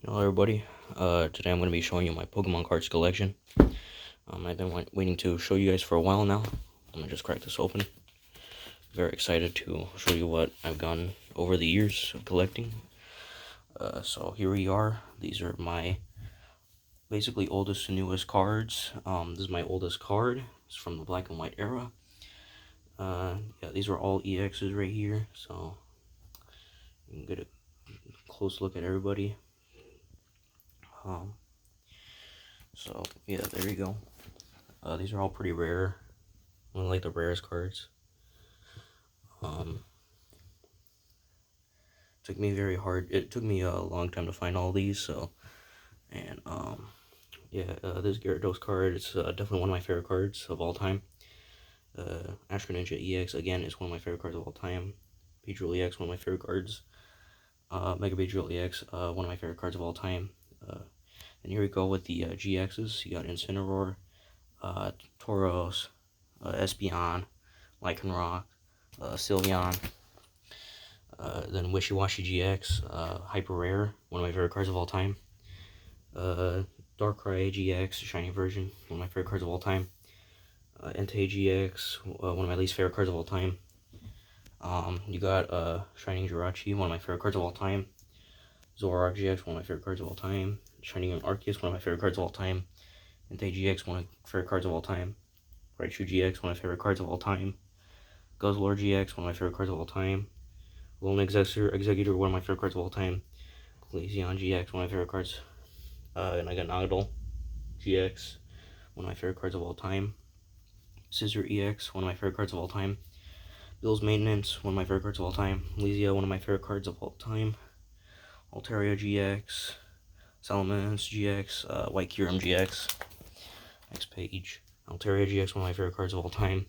Hello everybody, today I'm going to be showing you my Pokemon cards collection. I've been waiting to show you guys for a while now. I'm going to just crack this open. Very excited to show you what I've gotten over the years of collecting. So here we are. These are my basically oldest and newest cards. This is my oldest card. It's from the black and white era. Yeah, these are all EXs right here, so you can get a close look at everybody. So yeah, there you go. These are all pretty rare. One of like the rarest cards. It took me a long time to find all these. So, and yeah, this Gyarados card is definitely one of my favorite cards of all time. Astro Ninja EX again is one of my favorite cards of all time. Beedrill EX, one of my favorite cards. Mega Beedrill EX, one of my favorite cards of all time. And here we go with the GXs. You got Incineroar, Tauros, Espeon, Lycanroc, Sylveon. Then Wishy-Washy GX, Hyper Rare, one of my favorite cards of all time. Darkrai GX, Shiny version, one of my favorite cards of all time. Entei GX, one of my least favorite cards of all time. You got Shining Jirachi, one of my favorite cards of all time. Zoroark GX, one of my favorite cards of all time. Shining Arceus, one of my favorite cards of all time. Entei GX, one of my favorite cards of all time. Raichu GX, one of my favorite cards of all time. Guzzlord GX, one of my favorite cards of all time. Lone Executor, one of my favorite cards of all time. Glaceon GX, one of my favorite cards. And I got Nagdol GX, one of my favorite cards of all time. Scizor EX, one of my favorite cards of all time. Bill's Maintenance, one of my favorite cards of all time. Lesia, one of my favorite cards of all time. Altaria GX, Salamence GX, White Kyurem GX. Next page. Altaria GX, one of my favorite cards of all time.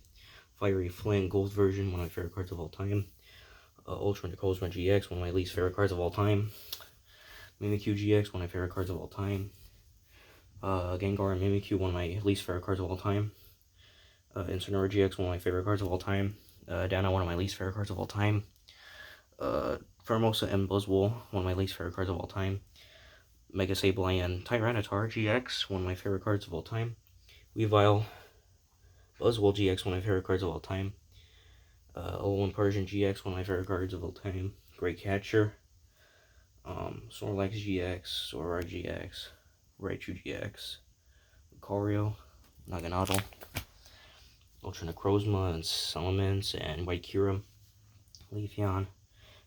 Fiery Flint Gold version, one of my favorite cards of all time. Ultra Necrozma GX, one of my least favorite cards of all time. Mimikyu GX, one of my favorite cards of all time. Gengar and Mimikyu, one of my least favorite cards of all time. Incineroar GX, one of my favorite cards of all time. Dana, one of my least favorite cards of all time. Formosa and Buzzwole, one of my least favorite cards of all time. Mega Sableye and Tyranitar GX, one of my favorite cards of all time. Weavile, Buzzwole GX, one of my favorite cards of all time. Alolan Persian GX, one of my favorite cards of all time. Great Catcher, Snorlax GX, Zoroark GX, Raichu GX, Lucario, Naganadel, Ultra Necrozma and Salamence and White Kyurem, Leafeon,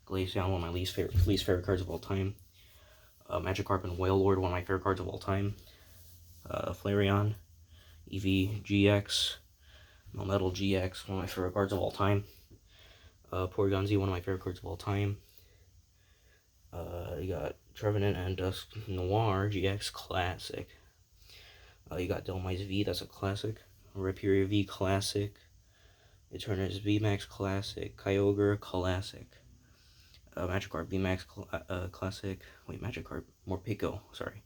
Glaceon, one of my least favorite cards of all time. Magikarp and Wailord, one of my favorite cards of all time. Flareon, Eevee GX, Melmetal GX, one of my favorite cards of all time. Porygon-Z, one of my favorite cards of all time. You got Trevenant and Dusknoir GX Classic. You got Dhelmise V, that's a classic. Rhyperior V Classic. Eternus VMAX Classic. Kyogre Classic. Magikarp VMAX Classic. Wait, Magikarp. Morpeko, sorry.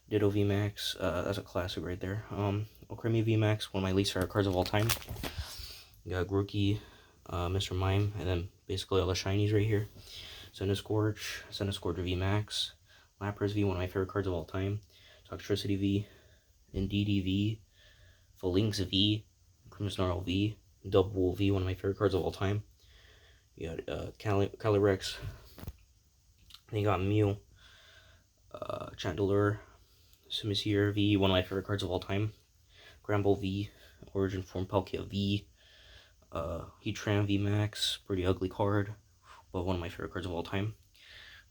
Ditto VMAX, that's a classic right there. Okrimi VMAX, one of my least favorite cards of all time. You got Grookey, Mr. Mime, and then basically all the shinies right here. Centiskorch VMAX. Lapras V, one of my favorite cards of all time. Toxtricity V. Indeedee V. Phalanx V. Grimmsnarl V. Dubwool V, one of my favorite cards of all time. You got Calyrex. Then you got Mew. Chandelure. Simisear V, one of my favorite cards of all time. Gramble V. Origin Form Palkia V. Heatran V Max. Pretty ugly card, but one of my favorite cards of all time.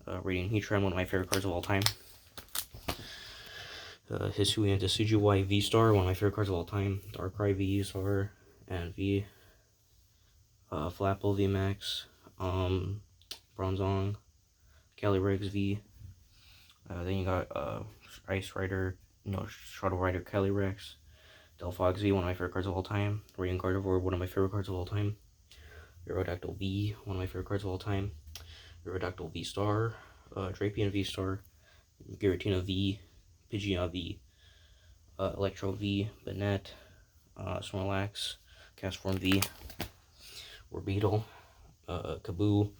Radiant Heatran, one of my favorite cards of all time. Hisui and Decidueye V-Star, one of my favorite cards of all time. Darkrai V-Star and V. Flapple VMAX. Bronzong. Calyrex V. Then you got Shadow Rider Calyrex. Delphox V, one of my favorite cards of all time. Radiant Gardevoir, one of my favorite cards of all time. Aerodactyl V, one of my favorite cards of all time. Aerodactyl V-Star. Drapion V-Star. Giratina V. Pidgeot V. Electro V. Banette. Snorlax. Castform V. Orbeetle. Kaboo.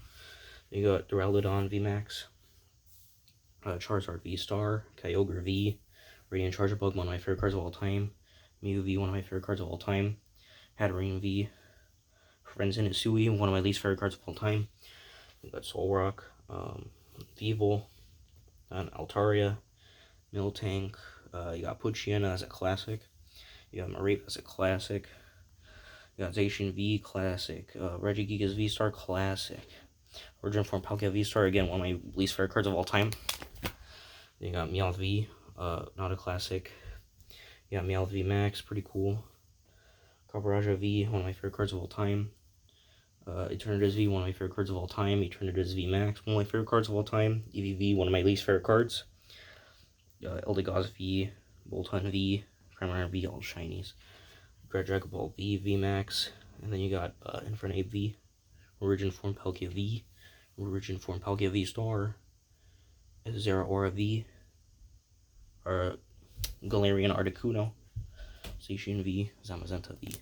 You got Duraludon VMAX. Charizard V-Star, Kyogre V, Radiant Charger Bug, one of my favorite cards of all time, Mew V, one of my favorite cards of all time, Hatterene V, Frenzen Isui, one of my least favorite cards of all time. You got Solrock, Weevil, Altaria, Miltank, you got Poochyena as a classic, you got Mareep as a classic, you got Zacian V, classic, Regigigas V-Star, classic, Origin Form Palkia V-Star, again, one of my least favorite cards of all time. Then you got Meowth V, not a classic. You got Meowth V Max, pretty cool. Copperajah V, one of my favorite cards of all time. Eternatus V, one of my favorite cards of all time. Eternatus V Max, one of my favorite cards of all time. EVV, one of my least favorite cards. Eldegoss V, Boltund V, Primarina V, all shinies. Dragon Ball V, V Max, and then you got Infernape V, Origin Form Palkia V, Origin Form Palkia V Star, Zeraora V, or Galarian Articuno, Zacian V, Zamazenta V,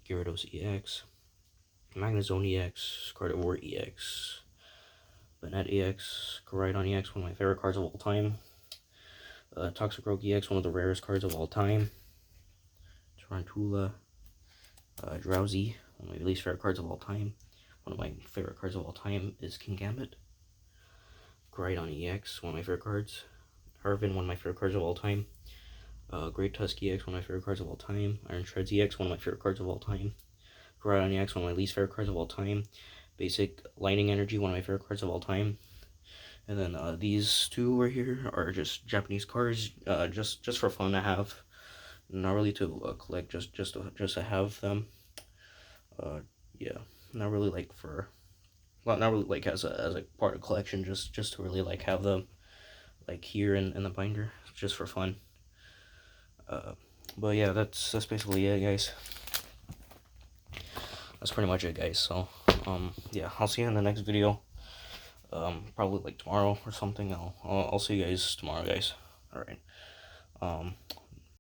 Gyarados EX, Magnezone EX, Gardevoir EX, Banette EX, Koraidon EX, one of my favorite cards of all time. Toxicroak EX, one of the rarest cards of all time. Tarantula, Drowsy, one of my least favorite cards of all time. One of my favorite cards of all time is Kingambit. Koraidon EX, one of my favorite cards. Harvin, one of my favorite cards of all time. Great Tusk EX, one of my favorite cards of all time. Iron Shreds EX, one of my favorite cards of all time. Koraidon EX, one of my least favorite cards of all time. Basic Lightning Energy, one of my favorite cards of all time. And then these two right here are just Japanese cards, just for fun to have, not really to collect, just to have them. Yeah, not really like for, well, not really like as a part of collection, just to really like have them like here in the binder, just for fun. But yeah, that's basically it, guys. That's pretty much it, guys. So yeah, I'll see you in the next video. Probably like tomorrow or something. I'll see you guys tomorrow, guys. All right.